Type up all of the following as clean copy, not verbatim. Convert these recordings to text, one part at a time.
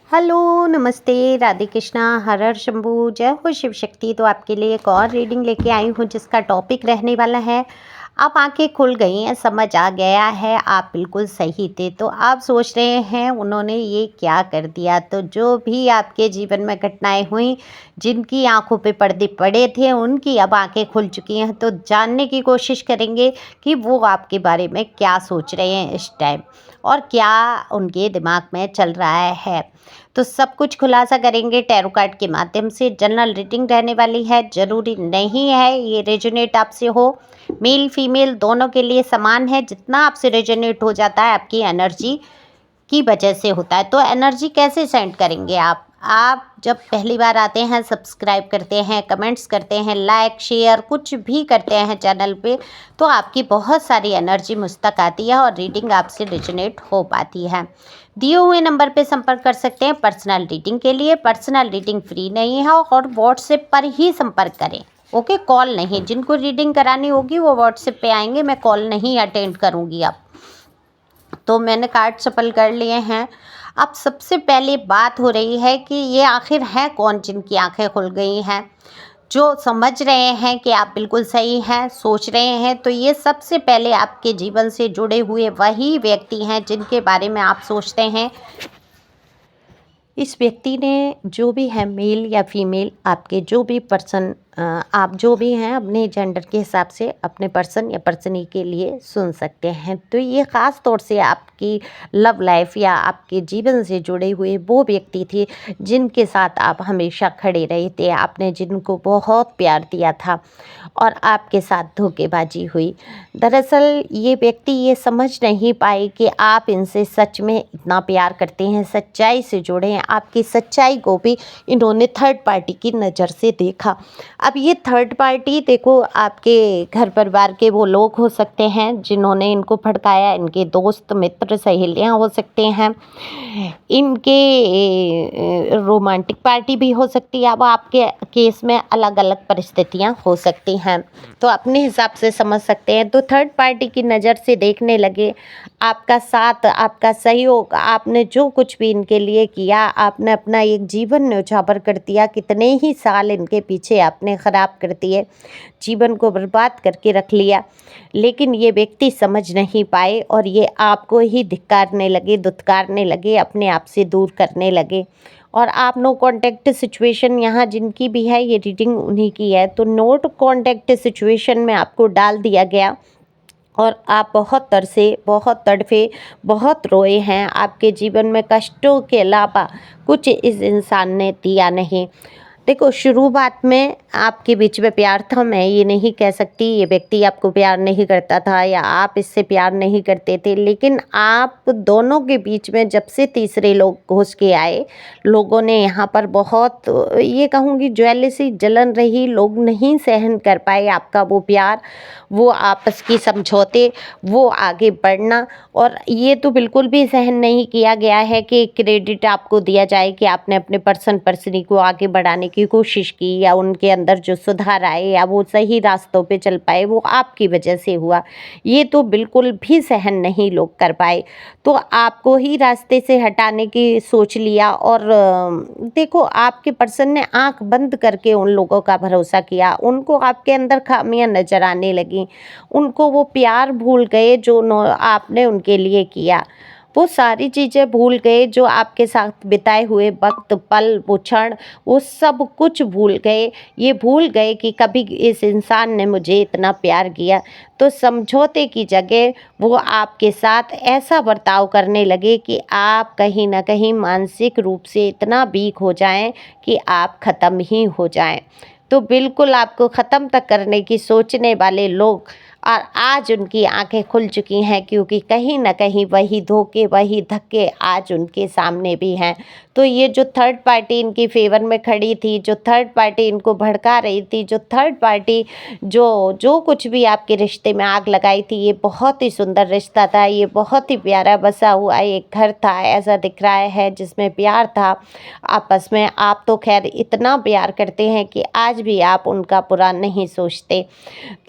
Hello, नमस्ते, राधे कृष्णा, हर हर शंभू, जय हो शिव शक्ति। तो आपके लिए एक और रीडिंग लेके आई हूँ जिसका टॉपिक रहने वाला है, अब आंखें खुल गई हैं, समझ आ गया है, आप बिल्कुल सही थे। तो आप सोच रहे हैं उन्होंने ये क्या कर दिया। तो जो भी आपके जीवन में घटनाएं हुई, जिनकी आंखों पे पर्दे पड़े थे, उनकी अब आंखें खुल चुकी हैं। तो जानने की कोशिश करेंगे कि वो आपके बारे में क्या सोच रहे हैं इस टाइम और क्या उनके दिमाग में चल रहा है। तो सब कुछ खुलासा करेंगे टैरो कार्ड के माध्यम से। जनरल रीडिंग रहने वाली है, ज़रूरी नहीं है ये रेजोनेट आपसे हो। मेल फीमेल दोनों के लिए समान है। जितना आपसे रेजोनेट हो जाता है आपकी एनर्जी की वजह से होता है। तो एनर्जी कैसे सेंड करेंगे आप जब पहली बार आते हैं, सब्सक्राइब करते हैं, कमेंट्स करते हैं, लाइक शेयर कुछ भी करते हैं चैनल पे, तो आपकी बहुत सारी एनर्जी मुझ तक आती है और रीडिंग आपसे रेजोनेट हो पाती है। दिए हुए नंबर पे संपर्क कर सकते हैं पर्सनल रीडिंग के लिए। पर्सनल रीडिंग फ्री नहीं है और व्हाट्सएप पर ही संपर्क करें। ओके, कॉल नहीं। जिनको रीडिंग करानी होगी वो व्हाट्सएप पे आएंगे, मैं कॉल नहीं अटेंड करूँगी अब। तो मैंने कार्ड सफल कर लिए हैं। अब सबसे पहले बात हो रही है कि ये आखिर है कौन जिनकी आंखें खुल गई हैं, जो समझ रहे हैं कि आप बिल्कुल सही हैं, सोच रहे हैं। तो ये सबसे पहले आपके जीवन से जुड़े हुए वही व्यक्ति हैं जिनके बारे में आप सोचते हैं। इस व्यक्ति ने जो भी है, मेल या फीमेल, आपके जो भी पर्सन, आप जो भी हैं अपने जेंडर के हिसाब से अपने पर्सन या पर्सनी के लिए सुन सकते हैं। तो ये ख़ास तौर से आपकी लव लाइफ या आपके जीवन से जुड़े हुए वो व्यक्ति थे जिनके साथ आप हमेशा खड़े रहे थे, आपने जिनको बहुत प्यार दिया था और आपके साथ धोखेबाजी हुई। दरअसल ये व्यक्ति ये समझ नहीं पाए कि आप इनसे सच में इतना प्यार करते हैं, सच्चाई से जुड़े हैं। आपकी सच्चाई को भी इन्होंने थर्ड पार्टी की नज़र से देखा। अब ये थर्ड पार्टी देखो, आपके घर परिवार के वो लोग हो सकते हैं जिन्होंने इनको भड़काया, इनके दोस्त मित्र सहेलियां हो सकते हैं, इनके रोमांटिक पार्टी भी हो सकती है। अब आपके केस में अलग अलग परिस्थितियां हो सकती हैं, तो अपने हिसाब से समझ सकते हैं। तो थर्ड पार्टी की नज़र से देखने लगे, आपका साथ, आपका सहयोग, आपने जो कुछ भी इनके लिए किया, आपने अपना एक जीवन न्यौछावर कर दिया। कितने ही साल इनके पीछे आपने ख़राब कर दिए, जीवन को बर्बाद करके रख लिया, लेकिन ये व्यक्ति समझ नहीं पाए और ये आपको ही धिक्कारने लगे, धुतकारने लगे, अपने आप से दूर करने लगे। और आप नो कांटेक्ट सिचुएशन, यहाँ जिनकी भी है ये रीडिंग उन्हीं की है, तो नोट कांटेक्ट सिचुएशन में आपको डाल दिया गया और आप बहुत तरसे, बहुत तड़फे, बहुत रोए हैं। आपके जीवन में कष्टों के अलावा कुछ इस इंसान ने दिया नहीं। देखो, शुरुआत में आपके बीच में प्यार था, मैं ये नहीं कह सकती ये व्यक्ति आपको प्यार नहीं करता था या आप इससे प्यार नहीं करते थे, लेकिन आप दोनों के बीच में जब से तीसरे लोग घुस के आए, लोगों ने यहाँ पर बहुत, ये कहूँगी ज्वेलसी जलन रही, लोग नहीं सहन कर पाए आपका वो प्यार, वो आपस की समझौते, वो आगे बढ़ना। और ये तो बिल्कुल भी सहन नहीं किया गया है कि क्रेडिट आपको दिया जाए कि आपने अपने पर्सनी को आगे बढ़ाने की कोशिश की या उनके अंदर जो सुधार आए या वो सही रास्तों पे चल पाए, वो आपकी वजह से हुआ। ये तो बिल्कुल भी सहन नहीं लोग कर पाए, तो आपको ही रास्ते से हटाने की सोच लिया। और देखो, आपके पर्सन ने आंख बंद करके उन लोगों का भरोसा किया, उनको आपके अंदर खामियां नजर आने लगी, उनको वो प्यार भूल गए जो आपने उनके लिए किया, वो सारी चीज़ें भूल गए जो आपके साथ बिताए हुए वक्त, पल, वो क्षण, वो सब कुछ भूल गए। ये भूल गए कि कभी इस इंसान ने मुझे इतना प्यार किया। तो समझौते की जगह वो आपके साथ ऐसा बर्ताव करने लगे कि आप कहीं ना कहीं मानसिक रूप से इतना वीक हो जाएं कि आप ख़त्म ही हो जाएं। तो बिल्कुल आपको ख़त्म तक करने की सोचने वाले लोग, और आज उनकी आंखें खुल चुकी हैं, क्योंकि कहीं ना कहीं वही धोखे, वही धक्के आज उनके सामने भी हैं। तो ये जो थर्ड पार्टी इनकी फेवर में खड़ी थी, जो थर्ड पार्टी इनको भड़का रही थी, जो थर्ड पार्टी जो जो कुछ भी आपके रिश्ते में आग लगाई थी, ये बहुत ही सुंदर रिश्ता था, ये बहुत ही प्यारा बसा हुआ एक घर था, ऐसा दिख रहा है, जिसमें प्यार था आपस में। आप तो खैर इतना प्यार करते हैं कि आज भी आप उनका बुरा नहीं सोचते,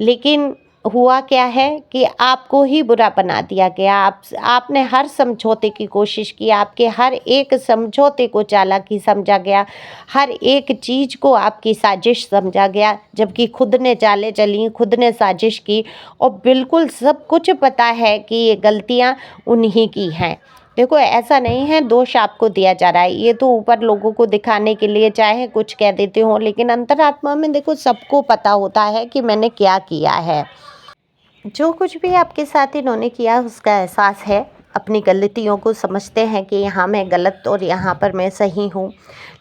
लेकिन हुआ क्या है कि आपको ही बुरा बना दिया गया। आपने हर समझौते की कोशिश की, आपके हर एक समझौते को चालाकी समझा गया, हर एक चीज़ को आपकी साजिश समझा गया, जबकि खुद ने चालें चली, खुद ने साजिश की और बिल्कुल सब कुछ पता है कि ये गलतियाँ उन्हीं की हैं। देखो, ऐसा नहीं है दोष आपको दिया जा रहा है, ये तो ऊपर लोगों को दिखाने के लिए चाहे कुछ कह देते हो, लेकिन अंतरात्मा में देखो सबको पता होता है कि मैंने क्या किया है। जो कुछ भी आपके साथ इन्होंने किया उसका एहसास है, अपनी गलतियों को समझते हैं कि यहाँ मैं गलत और यहाँ पर मैं सही हूँ,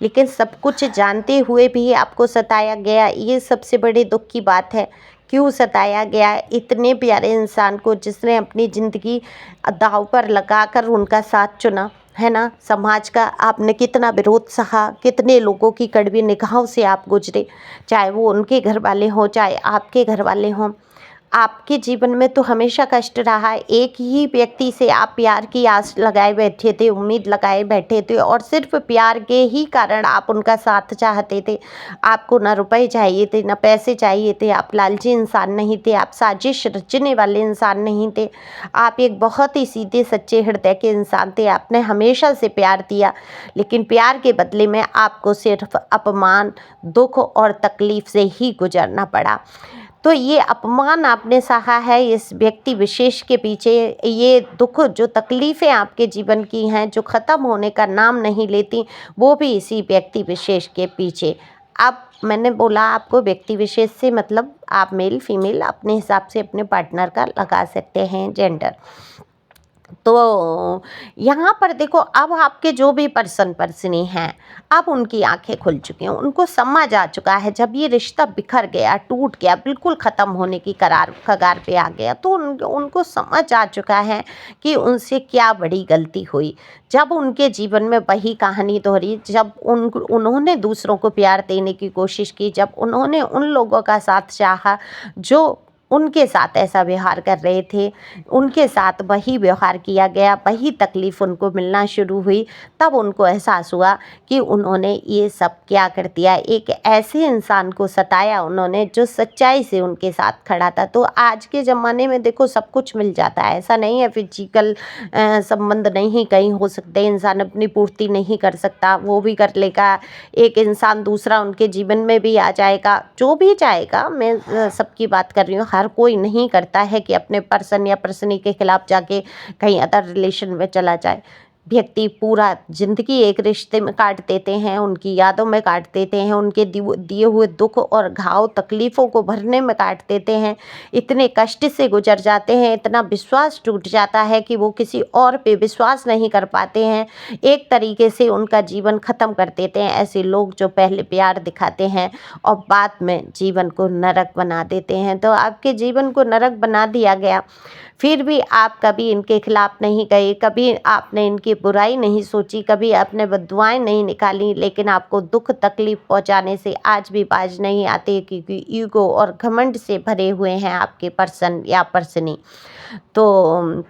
लेकिन सब कुछ जानते हुए भी आपको सताया गया, ये सबसे बड़ी दुख की बात है। क्यों सताया गया इतने प्यारे इंसान को, जिसने अपनी ज़िंदगी दांव पर लगाकर उनका साथ चुना, है ना। समाज का आपने कितना विरोध सहा, कितने लोगों की कड़वी निगाहों से आप गुजरे, चाहे वो उनके घर वाले हों चाहे आपके घर वाले हों। आपके जीवन में तो हमेशा कष्ट रहा है। एक ही व्यक्ति से आप प्यार की आस लगाए बैठे थे, उम्मीद लगाए बैठे थे और सिर्फ प्यार के ही कारण आप उनका साथ चाहते थे। आपको ना रुपए चाहिए थे, ना पैसे चाहिए थे, आप लालची इंसान नहीं थे, आप साजिश रचने वाले इंसान नहीं थे। आप एक बहुत ही सीधे सच्चे हृदय के इंसान थे। आपने हमेशा से प्यार दिया, लेकिन प्यार के बदले में आपको सिर्फ अपमान, दुख और तकलीफ से ही गुजरना पड़ा। तो ये अपमान आपने सहा है इस व्यक्ति विशेष के पीछे, ये दुख जो तकलीफ़ें आपके जीवन की हैं जो ख़त्म होने का नाम नहीं लेती, वो भी इसी व्यक्ति विशेष के पीछे। अब मैंने बोला आपको व्यक्ति विशेष से मतलब आप मेल फीमेल अपने हिसाब से अपने पार्टनर का लगा सकते हैं जेंडर। तो यहाँ पर देखो, अब आपके जो भी पर्सनी हैं, अब उनकी आंखें खुल चुकी हैं, उनको समझ आ चुका है। जब ये रिश्ता बिखर गया, टूट गया, बिल्कुल ख़त्म होने की कगार पे आ गया, तो उनको समझ आ चुका है कि उनसे क्या बड़ी गलती हुई। जब उनके जीवन में वही कहानी दोहरी, जब उन्होंने दूसरों को प्यार देने की कोशिश की, जब उन्होंने उन लोगों का साथ चाहा जो उनके साथ ऐसा व्यवहार कर रहे थे, उनके साथ वही व्यवहार किया गया, वही तकलीफ़ उनको मिलना शुरू हुई, तब उनको एहसास हुआ कि उन्होंने ये सब क्या कर दिया। एक ऐसे इंसान को सताया उन्होंने जो सच्चाई से उनके साथ खड़ा था। तो आज के ज़माने में देखो सब कुछ मिल जाता है, ऐसा नहीं है फिजिकल संबंध नहीं कहीं हो सकते, इंसान अपनी पूर्ति नहीं कर सकता, वो भी कर लेगा। एक इंसान दूसरा उनके जीवन में भी आ जाएगा, जो भी चाहेगा। मैं सबकी बात कर रही हूँ, हर कोई नहीं करता है कि अपने पर्सन या पर्सनी के खिलाफ जाके कहीं अदर रिलेशन में चला जाए। व्यक्ति पूरा ज़िंदगी एक रिश्ते में काट देते हैं, उनकी यादों में काट देते हैं, उनके दिए हुए दुख और घाव तकलीफ़ों को भरने में काट देते हैं। इतने कष्ट से गुजर जाते हैं, इतना विश्वास टूट जाता है कि वो किसी और पे विश्वास नहीं कर पाते हैं। एक तरीके से उनका जीवन ख़त्म कर देते हैं ऐसे लोग जो पहले प्यार दिखाते हैं और बाद में जीवन को नरक बना देते हैं। तो आपके जीवन को नरक बना दिया गया, फिर भी आप कभी इनके खिलाफ नहीं गए, कभी आपने इनकी बुराई नहीं सोची, कभी आपने बद्दुआएं नहीं निकाली, लेकिन आपको दुख तकलीफ पहुंचाने से आज भी बाज नहीं आते, क्योंकि ईगो और घमंड से भरे हुए हैं आपके पर्सन या पर्सनी। तो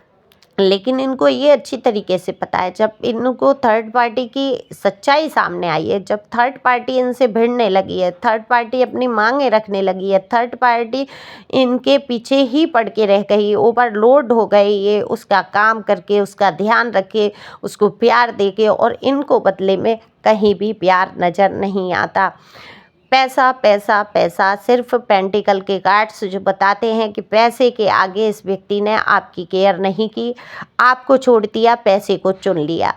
लेकिन इनको ये अच्छी तरीके से पता है, जब इनको थर्ड पार्टी की सच्चाई सामने आई है, जब थर्ड पार्टी इनसे भिड़ने लगी है, थर्ड पार्टी अपनी मांगें रखने लगी है, थर्ड पार्टी इनके पीछे ही पड़ के रह गई, ओवरलोड हो गई, ये उसका काम करके, उसका ध्यान रखे, उसको प्यार दे के, और इनको बदले में कहीं भी प्यार नज़र नहीं आता। पैसा पैसा पैसा, सिर्फ पेंटिकल के कार्ड्स जो बताते हैं कि पैसे के आगे इस व्यक्ति ने आपकी केयर नहीं की, आपको छोड़ दिया, पैसे को चुन लिया।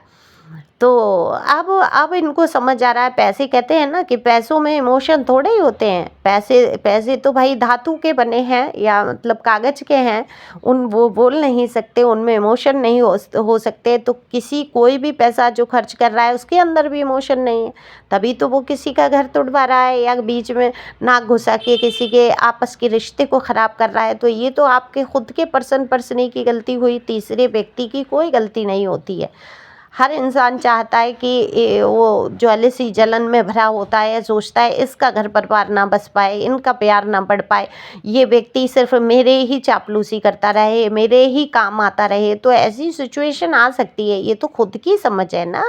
तो अब इनको समझ आ रहा है, पैसे कहते हैं ना कि पैसों में इमोशन थोड़े ही होते हैं। पैसे पैसे तो भाई धातु के बने हैं या मतलब कागज़ के हैं, वो बोल नहीं सकते, उनमें इमोशन नहीं हो सकते। तो कोई भी पैसा जो खर्च कर रहा है उसके अंदर भी इमोशन नहीं है, तभी तो वो किसी का घर तोड़वा रहा है या बीच में नाक घुसा के किसी के आपस के रिश्ते को ख़राब कर रहा है। तो ये तो आपके खुद के पर्सनी की गलती हुई, तीसरे व्यक्ति की कोई गलती नहीं होती है। हर इंसान चाहता है कि वो ज्वेलसी जलन में भरा होता है, सोचता है इसका घर परिवार ना बस पाए, इनका प्यार ना बढ़ पाए, ये व्यक्ति सिर्फ मेरे ही चापलूसी करता रहे, मेरे ही काम आता रहे। तो ऐसी सिचुएशन आ सकती है। ये तो खुद की समझ है ना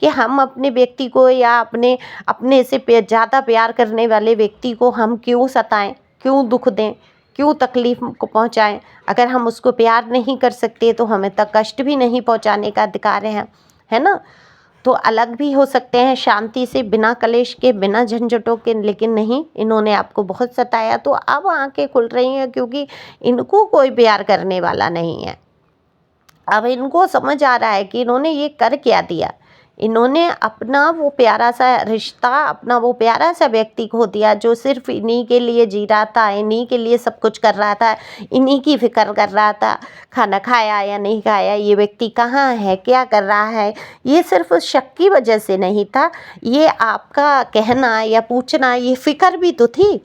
कि हम अपने व्यक्ति को या अपने से ज़्यादा प्यार करने वाले व्यक्ति को हम क्यों सताएं, क्यों दुख दें, क्यों तकलीफ़ को पहुँचाएँ। अगर हम उसको प्यार नहीं कर सकते तो हमें तक कष्ट भी नहीं पहुँचाने का अधिकार है ना? तो अलग भी हो सकते हैं शांति से, बिना कलेश के, बिना झंझटों के, लेकिन नहीं, इन्होंने आपको बहुत सताया तो अब आँखें खुल रही हैं, क्योंकि इनको कोई प्यार करने वाला नहीं है। अब इनको समझ आ रहा है कि इन्होंने ये कर क्या दिया। इन्होंने अपना वो प्यारा सा रिश्ता, अपना वो प्यारा सा व्यक्ति खो दिया जो सिर्फ इन्हीं के लिए जी रहा था, इन्हीं के लिए सब कुछ कर रहा था, इन्हीं की फिक्र कर रहा था। खाना खाया या नहीं खाया, ये व्यक्ति कहाँ है, क्या कर रहा है, ये सिर्फ उस शक की वजह से नहीं था। ये आपका कहना या पूछना, ये फिक्र भी तो थी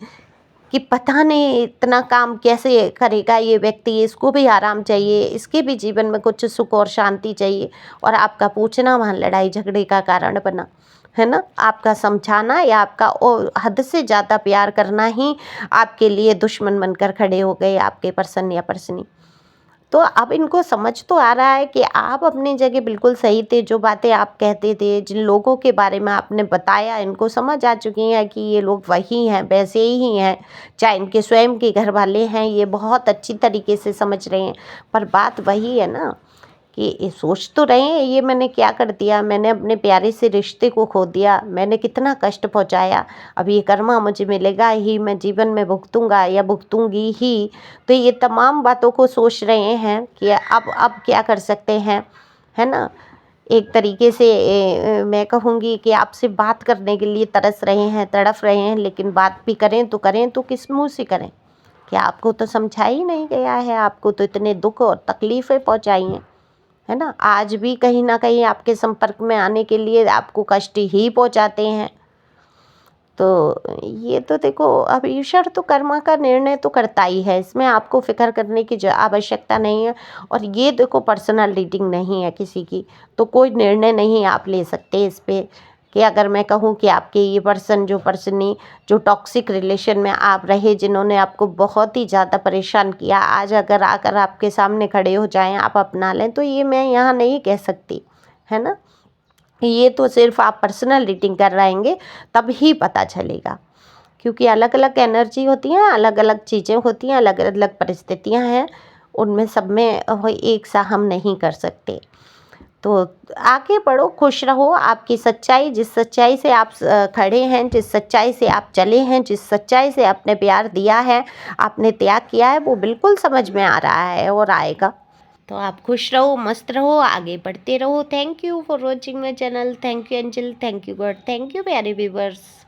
कि पता नहीं इतना काम कैसे करेगा ये व्यक्ति, इसको भी आराम चाहिए, इसके भी जीवन में कुछ सुख और शांति चाहिए, और आपका पूछना वहाँ लड़ाई झगड़े का कारण बना, है ना? आपका समझाना या आपका हद से ज़्यादा प्यार करना ही आपके लिए दुश्मन बनकर खड़े हो गए, आपके पर्सन या पर्सनी। तो अब इनको समझ तो आ रहा है कि आप अपनी जगह बिल्कुल सही थे, जो बातें आप कहते थे, जिन लोगों के बारे में आपने बताया, इनको समझ आ चुकी हैं कि ये लोग वही हैं, वैसे ही हैं, चाहे इनके स्वयं के घर वाले हैं, ये बहुत अच्छी तरीके से समझ रहे हैं। पर बात वही है ना कि ये सोच तो रहे हैं, ये मैंने क्या कर दिया, मैंने अपने प्यारे से रिश्ते को खो दिया, मैंने कितना कष्ट पहुंचाया, अब ये कर्मा मुझे मिलेगा ही, मैं जीवन में भुगतूंगा या भुगतूंगी ही। तो ये तमाम बातों को सोच रहे हैं कि अब क्या कर सकते हैं, है ना? एक तरीके से मैं कहूँगी कि आपसे बात करने के लिए तरस रहे हैं, तड़फ रहे हैं, लेकिन बात भी करें तो किस मुँह से करें? क्या आपको तो समझा ही नहीं गया है, आपको तो इतने दुख और तकलीफ़ें पहुँचाई हैं, है ना? आज भी कहीं न कहीं आपके संपर्क में आने के लिए आपको कष्ट ही पहुँचाते हैं। तो ये तो देखो, अब ईश्वर तो कर्मा का निर्णय तो करता ही है, इसमें आपको फ़िक्र करने की आवश्यकता नहीं है। और ये देखो, पर्सनल रीडिंग नहीं है किसी की, तो कोई निर्णय नहीं आप ले सकते इस पे कि अगर मैं कहूँ कि आपके ये पर्सन जो पर्सनी जो टॉक्सिक रिलेशन में आप रहे, जिन्होंने आपको बहुत ही ज़्यादा परेशान किया, आज अगर आकर आपके सामने खड़े हो जाएँ, आप अपना लें, तो ये मैं यहाँ नहीं कह सकती, है ना? ये तो सिर्फ आप पर्सनल रीडिंग कराएंगे तब ही पता चलेगा, क्योंकि अलग अलग एनर्जी होती हैं, अलग अलग चीज़ें होती हैं, अलग अलग परिस्थितियां हैं, उनमें सब में एक सा हम नहीं कर सकते। तो आगे बढ़ो, खुश रहो। आपकी सच्चाई, जिस सच्चाई से आप खड़े हैं, जिस सच्चाई से आप चले हैं, जिस सच्चाई से आपने प्यार दिया है, आपने त्याग किया है, वो बिल्कुल समझ में आ रहा है और आएगा। तो आप खुश रहो, मस्त रहो, आगे बढ़ते रहो। Thank you for watching my channel. Thank you angel, thank you God, thank you प्यारे व्यूवर्स।